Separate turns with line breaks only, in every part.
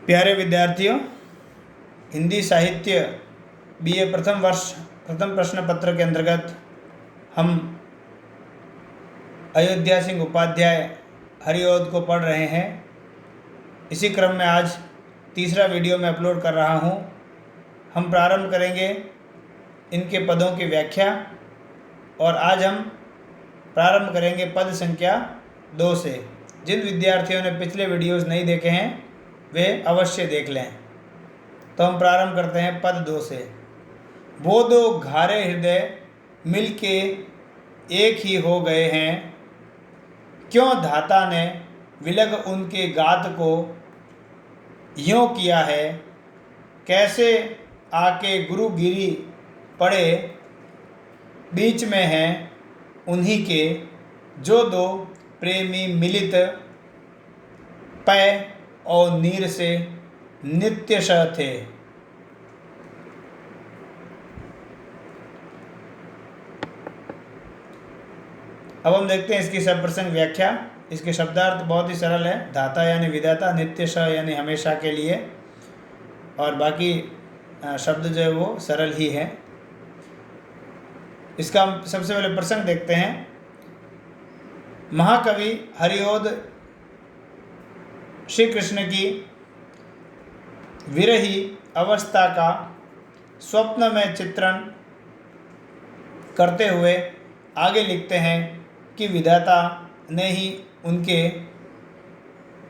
प्यारे विद्यार्थियों, हिंदी साहित्य बीए प्रथम वर्ष प्रथम प्रश्न पत्र के अंतर्गत हम अयोध्या सिंह उपाध्याय हरिओद को पढ़ रहे हैं। इसी क्रम में आज तीसरा वीडियो मैं अपलोड कर रहा हूं। हम प्रारंभ करेंगे इनके पदों की व्याख्या और आज हम प्रारंभ करेंगे पद संख्या 2 से। जिन विद्यार्थियों ने पिछले वीडियोस नहीं देखे हैं वे अवश्य देख लें। तो हम प्रारंभ करते हैं पद 2 से। वो दो घारे हृदय मिलके एक ही हो गए हैं, क्यों धाता ने विलग उनके गात को यूँ किया है, कैसे आके गुरु गिरी पड़े बीच में हैं उन्हीं के, जो दो प्रेमी मिलित पै और नीर से नित्यशः थे। अब हम देखते हैं इसकी सप्रसंग व्याख्या। इसके शब्दार्थ बहुत ही सरल है। धाता यानी विधाता, नित्यशः यानी हमेशा के लिए, और बाकी शब्द जो है वो सरल ही है। इसका हम सबसे पहले प्रसंग देखते हैं। महाकवि हरिओद श्री कृष्ण की विरही अवस्था का स्वप्न में चित्रण करते हुए आगे लिखते हैं कि विधाता ने ही उनके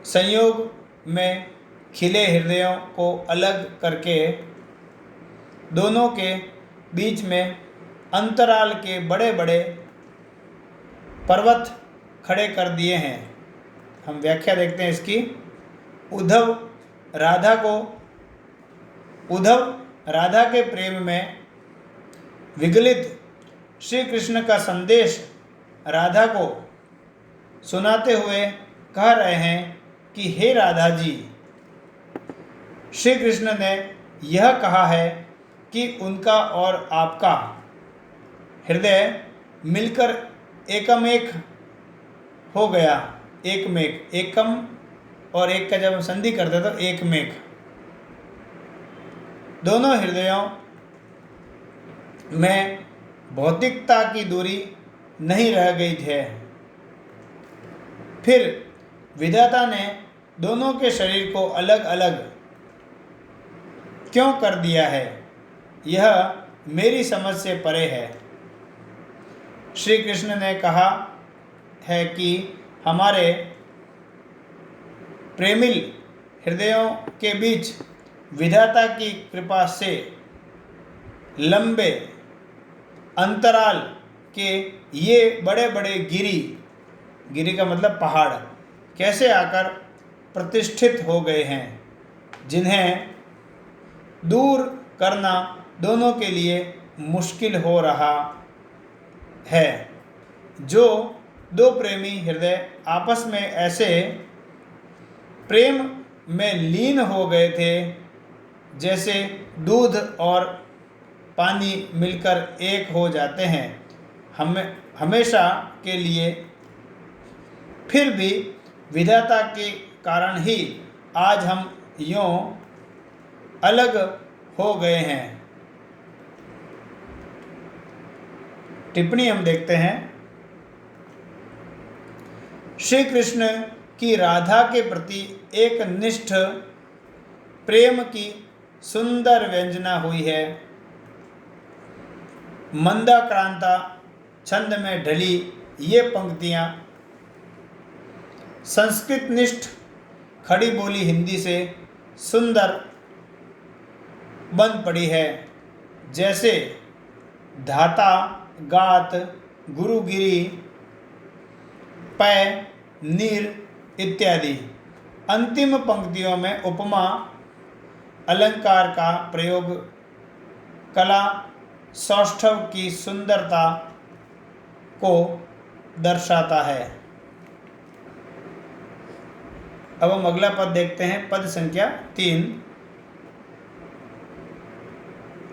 संयोग में खिले हृदयों को अलग करके दोनों के बीच में अंतराल के बड़े बड़े पर्वत खड़े कर दिए हैं। हम व्याख्या देखते हैं इसकी। उद्धव राधा के प्रेम में विगलित श्री कृष्ण का संदेश राधा को सुनाते हुए कह रहे हैं कि हे राधा जी, श्री कृष्ण ने यह कहा है कि उनका और आपका हृदय मिलकर एकमेक हो गया। एकमेक, एकम और एक का जब हम संधि करते तो एकमेक। दोनों हृदयों में भौतिकता की दूरी नहीं रह गई है। फिर विधाता ने दोनों के शरीर को अलग अलग क्यों कर दिया है, यह मेरी समझ से परे है। श्री कृष्ण ने कहा है कि हमारे प्रेमिल हृदयों के बीच विधाता की कृपा से लंबे अंतराल के ये बड़े बड़े गिरी का मतलब पहाड़ कैसे आकर प्रतिष्ठित हो गए हैं, जिन्हें दूर करना दोनों के लिए मुश्किल हो रहा है। जो दो प्रेमी हृदय आपस में ऐसे प्रेम में लीन हो गए थे जैसे दूध और पानी मिलकर एक हो जाते हैं हमेशा के लिए, फिर भी विधाता के कारण ही आज हम यूँ अलग हो गए हैं। टिप्पणी हम देखते हैं। श्री कृष्ण की राधा के प्रति एक निष्ठ प्रेम की सुंदर व्यंजना हुई है। मंदाक्रांता छंद में ढली ये पंक्तियाँ संस्कृत निष्ठ खड़ी बोली हिंदी से सुंदर बन पड़ी है। जैसे धाता, गात, गुरुगिरी, पै, नीर इत्यादि। अंतिम पंक्तियों में उपमा अलंकार का प्रयोग कला सौष्ठव की सुंदरता को दर्शाता है। अब हम अगला पद देखते हैं, पद संख्या 3।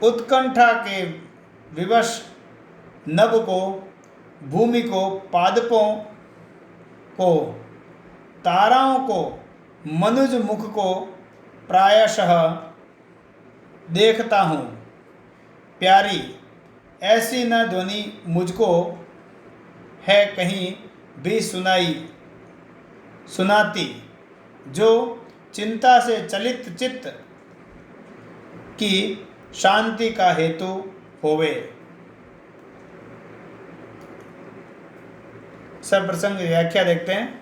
उत्कंठा के विवश नभ को, भूमि को, पादपों को, ताराओं को, मनुज मुख को प्रायशः देखता हूँ। प्यारी ऐसी न ध्वनि मुझको है कहीं भी सुनाती, जो चिंता से चलित चित्त की शांति का हेतु होवे। सब प्रसंग व्याख्या देखते हैं।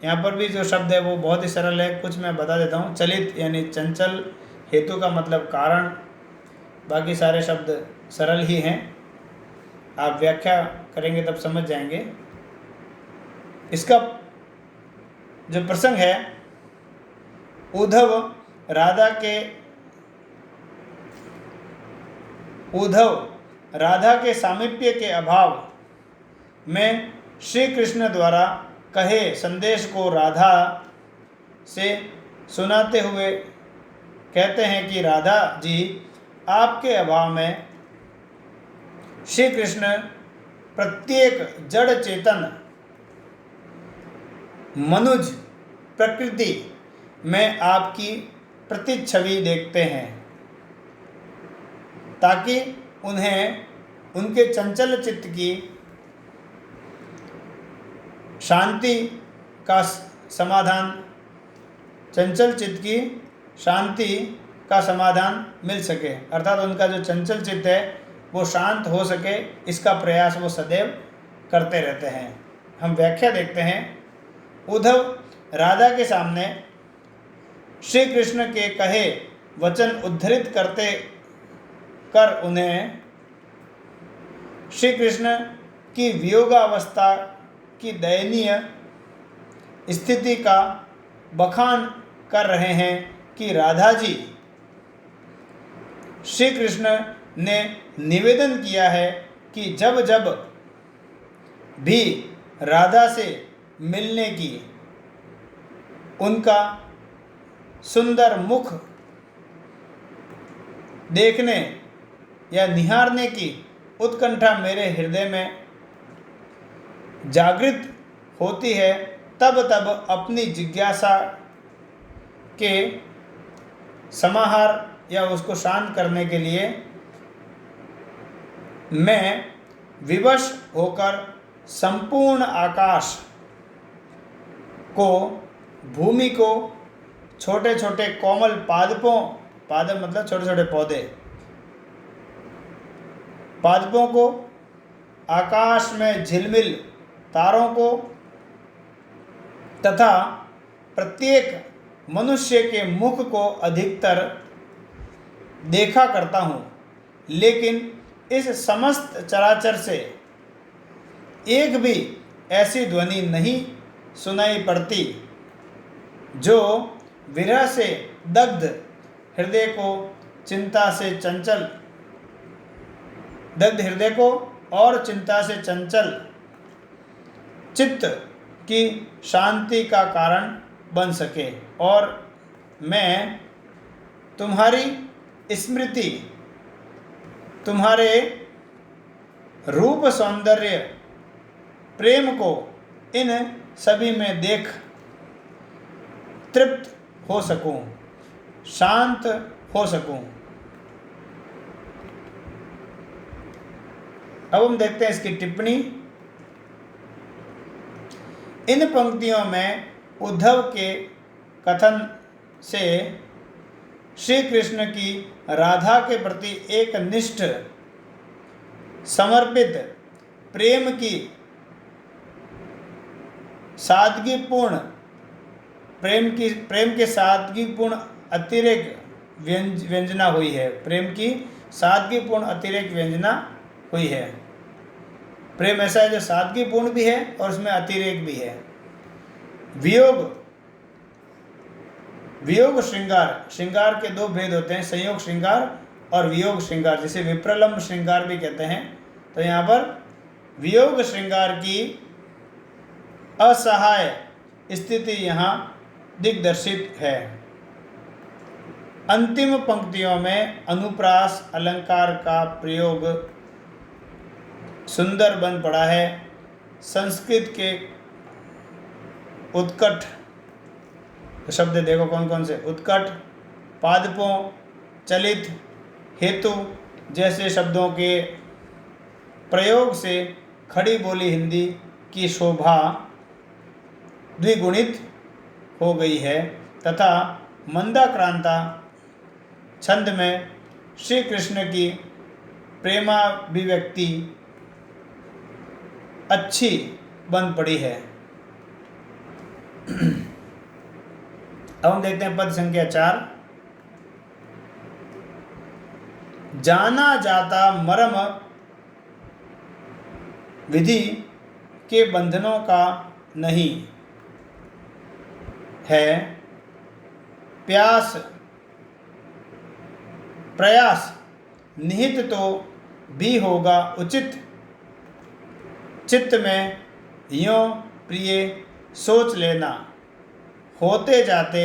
यहाँ पर भी जो शब्द है वो बहुत ही सरल है, कुछ मैं बता देता हूँ। चलित यानी चंचल, हेतु का मतलब कारण, बाकी सारे शब्द सरल ही हैं। आप व्याख्या करेंगे तब समझ जाएंगे। इसका जो प्रसंग है, उद्धव राधा के सामीप्य के अभाव में श्री कृष्ण द्वारा कहे संदेश को राधा से सुनाते हुए कहते हैं कि राधा जी, आपके अभाव में श्री कृष्ण प्रत्येक जड़ चेतन मनुज प्रकृति में आपकी प्रतिच्छवि देखते हैं, ताकि उन्हें उनके चंचल चित्त की शांति का समाधान, चंचल चित्त की शांति का समाधान मिल सके, अर्थात उनका जो चंचल चित्त है वो शांत हो सके, इसका प्रयास वो सदैव करते रहते हैं। हम व्याख्या देखते हैं। उद्धव राधा के सामने श्री कृष्ण के कहे वचन उद्धृत कर उन्हें श्री कृष्ण की वियोगावस्था की दयनीय स्थिति का बखान कर रहे हैं कि राधा जी, श्री कृष्ण ने निवेदन किया है कि जब जब भी राधा से मिलने की, उनका सुंदर मुख देखने या निहारने की उत्कंठा मेरे हृदय में जागृत होती है, तब तब अपनी जिज्ञासा के समाहार या उसको शांत करने के लिए मैं विवश होकर संपूर्ण आकाश को, भूमि को, छोटे छोटे कोमल पादप मतलब छोटे छोटे पौधे, पादपों को, आकाश में झिलमिल तारों को तथा प्रत्येक मनुष्य के मुख को अधिकतर देखा करता हूँ, लेकिन इस समस्त चराचर से एक भी ऐसी ध्वनि नहीं सुनाई पड़ती जो विरह से दग्ध हृदय को और चिंता से चंचल चित्त की शांति का कारण बन सके, और मैं तुम्हारी स्मृति, तुम्हारे रूप सौंदर्य प्रेम को इन सभी में देख तृप्त हो सकूं, शांत हो सकूं। अब हम देखते हैं इसकी टिप्पणी। इन पंक्तियों में उद्धव के कथन से श्री कृष्ण की राधा के प्रति एक निष्ठ समर्पित प्रेम की सादगीपूर्ण प्रेम के सादगीपूर्ण अतिरेक व्यंजना हुई है। प्रेम की सादगीपूर्ण अतिरेक व्यंजना हुई है। प्रेम ऐसा है जो सादगीपूर्ण भी है और उसमें अतिरेक भी है। वियोग श्रृंगार के दो भेद होते हैं, संयोग श्रृंगार और वियोग श्रृंगार, जिसे विप्रलंब श्रृंगार भी कहते हैं। तो यहाँ पर वियोग श्रृंगार की असहाय स्थिति यहाँ दिग्दर्शित है। अंतिम पंक्तियों में अनुप्रास अलंकार का प्रयोग सुंदर बन पड़ा है। संस्कृत के उत्कट शब्द देखो कौन कौन से, उत्कट, पादपों, चलित, हेतु जैसे शब्दों के प्रयोग से खड़ी बोली हिंदी की शोभा द्विगुणित हो गई है तथा मंदाक्रांता छंद में श्री कृष्ण की प्रेमाभिव्यक्ति अच्छी बन पड़ी है। अब हम देखते हैं पद संख्या 4। जाना जाता मर्म विधि के बंधनों का नहीं है, प्रयास निहित तो भी होगा उचित। चित्त में यों प्रिय सोच लेना, होते जाते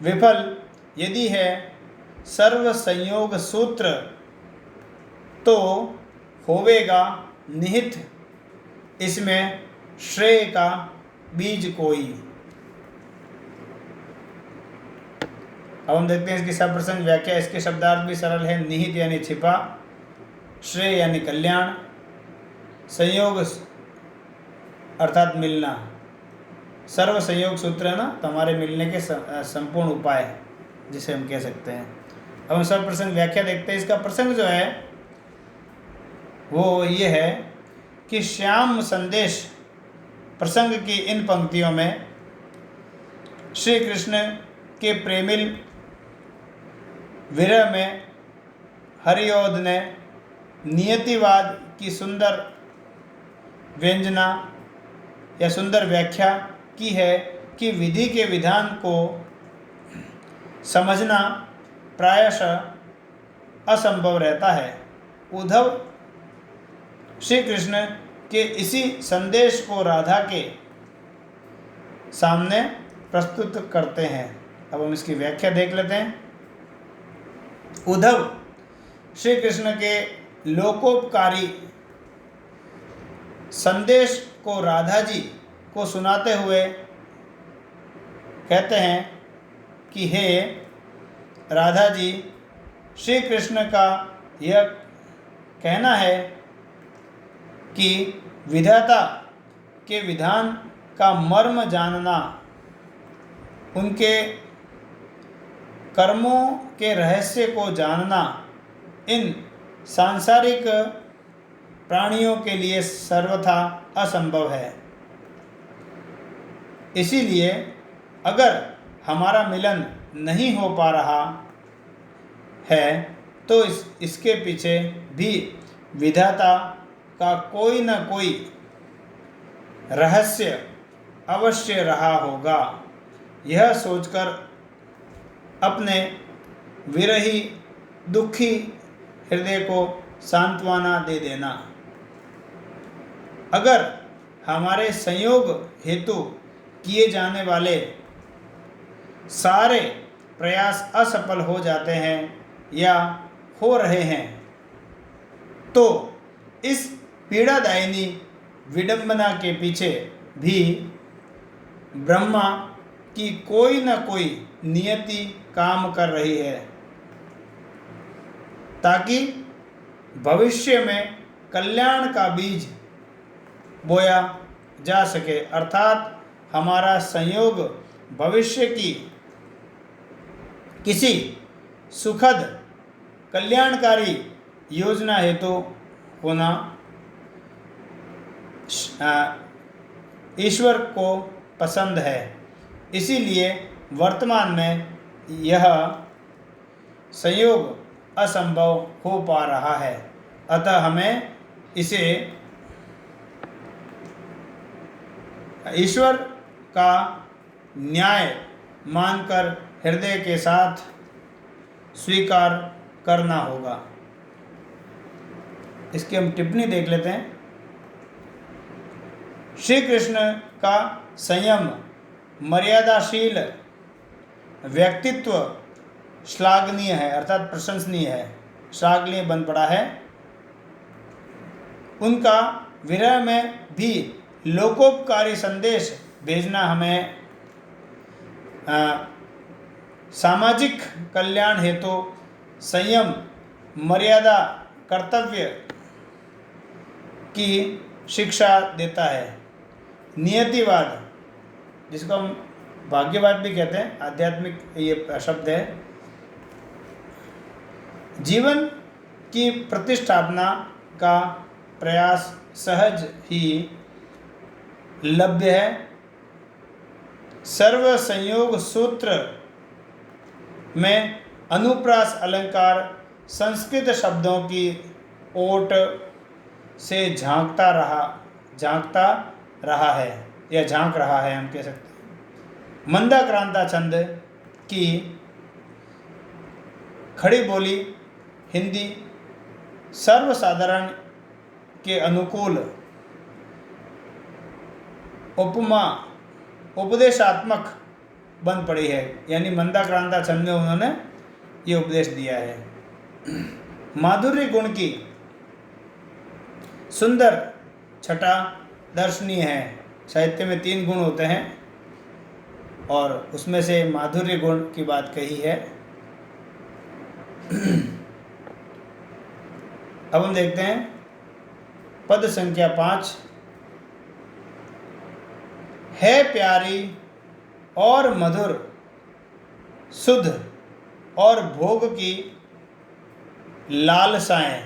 विफल यदि है सर्व संयोग सूत्र, तो होवेगा निहित इसमें श्रेय का बीज कोई। अब हम देखते हैं इसकी सप्रसंग व्याख्या। इसके शब्दार्थ भी सरल है। निहित यानी छिपा, श्रेय यानी कल्याण, संयोग अर्थात मिलना, सर्व संयोग सूत्र है ना, तो हमारे मिलने के संपूर्ण उपाय जिसे हम कह सकते हैं। अब हम सप्रसंग व्याख्या देखते हैं। इसका प्रसंग जो है वो ये है कि श्याम संदेश प्रसंग की इन पंक्तियों में श्री कृष्ण के प्रेमिल विरह में हरिओद ने नियतिवाद की सुंदर व्यंजना या सुंदर व्याख्या की है कि विधि के विधान को समझना प्रायशः असंभव रहता है। उद्धव श्री कृष्ण के इसी संदेश को राधा के सामने प्रस्तुत करते हैं। अब हम इसकी व्याख्या देख लेते हैं। उद्धव श्री कृष्ण के लोकोपकारी संदेश को राधा जी को सुनाते हुए कहते हैं कि हे राधा जी, श्री कृष्ण का यह कहना है कि विधाता के विधान का मर्म जानना, उनके कर्मों के रहस्य को जानना इन सांसारिक प्राणियों के लिए सर्वथा असंभव है। इसीलिए अगर हमारा मिलन नहीं हो पा रहा है तो इसके पीछे भी विधाता का कोई न कोई रहस्य अवश्य रहा होगा। यह सोचकर अपने विरही दुखी हृदय को सांत्वना दे देना। अगर हमारे संयोग हेतु किए जाने वाले सारे प्रयास असफल हो जाते हैं या हो रहे हैं, तो इस पीड़ादायिनी विडंबना के पीछे भी ब्रह्मा की कोई न कोई नियति काम कर रही है, ताकि भविष्य में कल्याण का बीज बोया जा सके। अर्थात हमारा संयोग भविष्य की किसी सुखद कल्याणकारी योजना हेतु होना ईश्वर को पसंद है। इसीलिए वर्तमान में यह संयोग असंभव हो पा रहा है। अतः हमें इसे ईश्वर का न्याय मानकर हृदय के साथ स्वीकार करना होगा। इसकी हम टिप्पणी देख लेते हैं। श्री कृष्ण का संयम, मर्यादाशील व्यक्तित्व श्लाघनीय है, अर्थात प्रशंसनीय है, श्लाघनीय बन पड़ा है। उनका विरह में भी लोकोपकारी संदेश भेजना हमें सामाजिक कल्याण हेतु संयम, मर्यादा, कर्तव्य की शिक्षा देता है। नियतिवाद, जिसको हम भाग्यवाद भी कहते हैं, आध्यात्मिक ये शब्द है, जीवन की प्रतिष्ठापना का प्रयास सहज ही लभ्य है। सर्व संयोग सूत्र में अनुप्रास अलंकार संस्कृत शब्दों की ओट से झांकता रहा है या झांक रहा है, हम कह सकते हैं। मंदाक्रांता छंद की खड़ी बोली हिंदी सर्वसाधारण के अनुकूल उपदेशात्मक बन पड़ी है, यानी मंदाक्रांता छंद में उन्होंने ये उपदेश दिया है। माधुर्य गुण की सुंदर छटा दर्शनीय है। साहित्य में 3 गुण होते हैं और उसमें से माधुर्य गुण की बात कही है। अब हम देखते हैं पद संख्या 5। है प्यारी और मधुर, सुध और भोग की लालसाएं,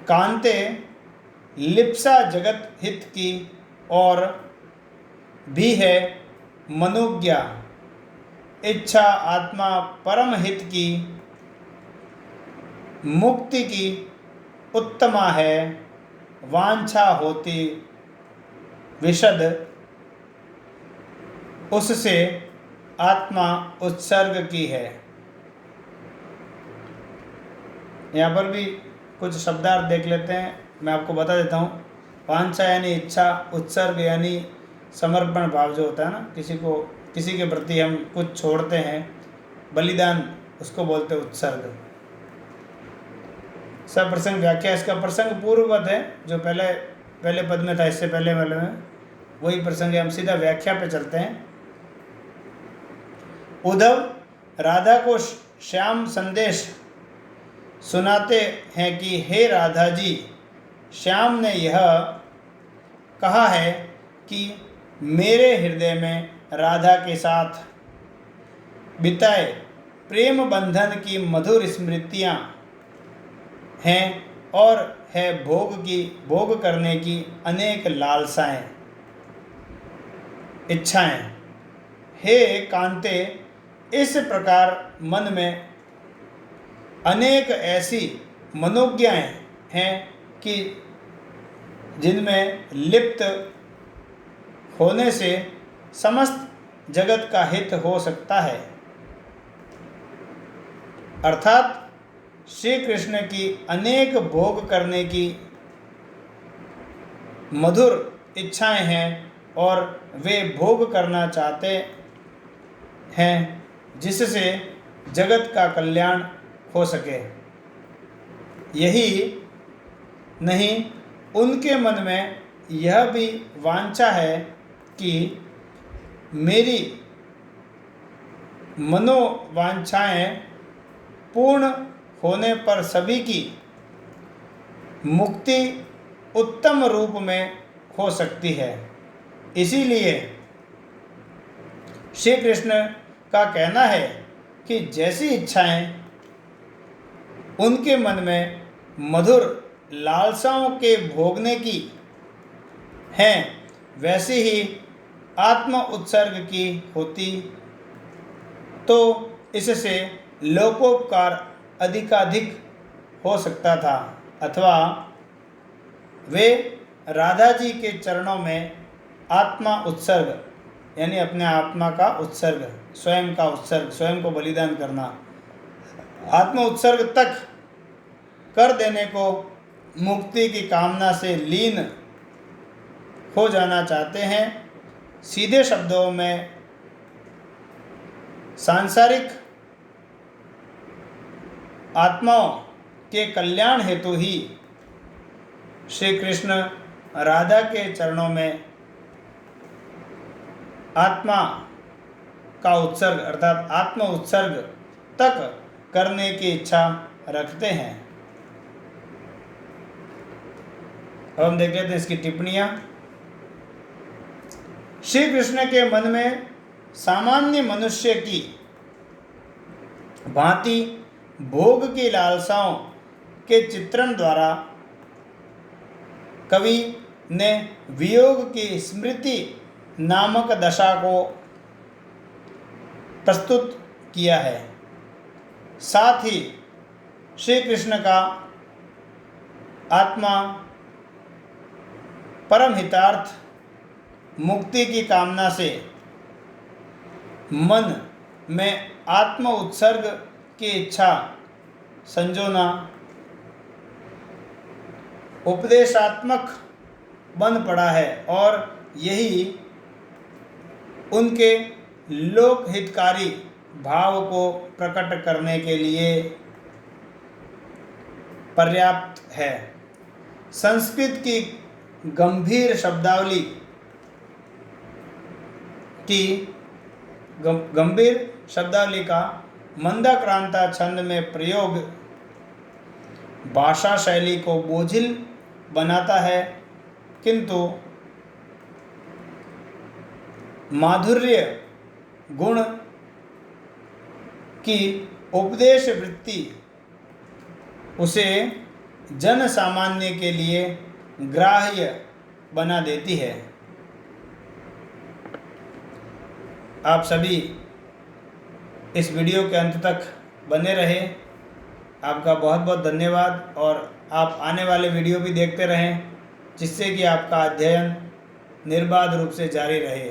कांते लिप्सा जगत हित की और भी है मनोज्ञा, इच्छा आत्मा परम हित की, मुक्ति की उत्तमा है, वांछा होती विशद, उससे आत्मा उत्सर्ग की है। यहाँ पर भी कुछ शब्दार्थ देख लेते हैं, मैं आपको बता देता हूँ। वांछा यानी इच्छा, उत्सर्ग यानी समर्पण भाव जो होता है ना, किसी के प्रति हम कुछ छोड़ते हैं, बलिदान, उसको बोलते हैं उत्सर्ग। सब प्रसंग व्याख्या, इसका प्रसंग पूर्ववत है जो पहले पद में था, इससे पहले वाले में वही प्रसंग है। हम सीधा व्याख्या पे चलते हैं। उद्धव राधा को श्याम संदेश सुनाते हैं कि हे राधा जी, श्याम ने यह कहा है कि मेरे हृदय में राधा के साथ बिताए प्रेम बंधन की मधुर स्मृतियाँ हैं और है भोग करने की अनेक लालसाएं, इच्छाएं। हे कांते, इस प्रकार मन में अनेक ऐसी मनोज्ञाएं हैं कि जिनमें लिप्त होने से समस्त जगत का हित हो सकता है। अर्थात श्री कृष्ण की अनेक भोग करने की मधुर इच्छाएं हैं और वे भोग करना चाहते हैं जिससे जगत का कल्याण हो सके। यही नहीं, उनके मन में यह भी वांछा है कि मेरी मनोवांछाएं पूर्ण होने पर सभी की मुक्ति उत्तम रूप में हो सकती है। इसीलिए श्री कृष्ण का कहना है कि जैसी इच्छाएं उनके मन में मधुर लालसाओं के भोगने की हैं, वैसे ही आत्म उत्सर्ग की होती तो इससे लोकोपकार अधिकाधिक हो सकता था, अथवा वे राधा जी के चरणों में आत्मा उत्सर्ग यानी अपने आत्मा का उत्सर्ग, स्वयं का उत्सर्ग, स्वयं को बलिदान करना, आत्म उत्सर्ग तक कर देने को मुक्ति की कामना से लीन हो जाना चाहते हैं। सीधे शब्दों में सांसारिक आत्माओं के कल्याण हेतु ही श्री कृष्ण राधा के चरणों में आत्मा का उत्सर्ग अर्थात आत्म उत्सर्ग तक करने की इच्छा रखते हैं। अब हम देख लेते हैं इसकी टिप्पणियां। श्री कृष्ण के मन में सामान्य मनुष्य की भांति भोग की लालसाओं के चित्रण द्वारा कवि ने वियोग की स्मृति नामक दशा को प्रस्तुत किया है। साथ ही श्री कृष्ण का आत्मा परम हितार्थ मुक्ति की कामना से मन में आत्म उत्सर्ग की इच्छा संजोना उपदेशात्मक बन पड़ा है और यही उनके लोकहितकारी भाव को प्रकट करने के लिए पर्याप्त है। संस्कृत की गंभीर शब्दावली का मंदाक्रांता छंद में प्रयोग भाषा शैली को बोझिल बनाता है, किंतु माधुर्य गुण की उपदेश वृत्ति उसे जन सामान्य के लिए ग्राह्य बना देती है। आप सभी इस वीडियो के अंत तक बने रहे। आपका बहुत बहुत धन्यवाद और आप आने वाले वीडियो भी देखते रहें, जिससे कि आपका अध्ययन निर्बाध रूप से जारी रहे।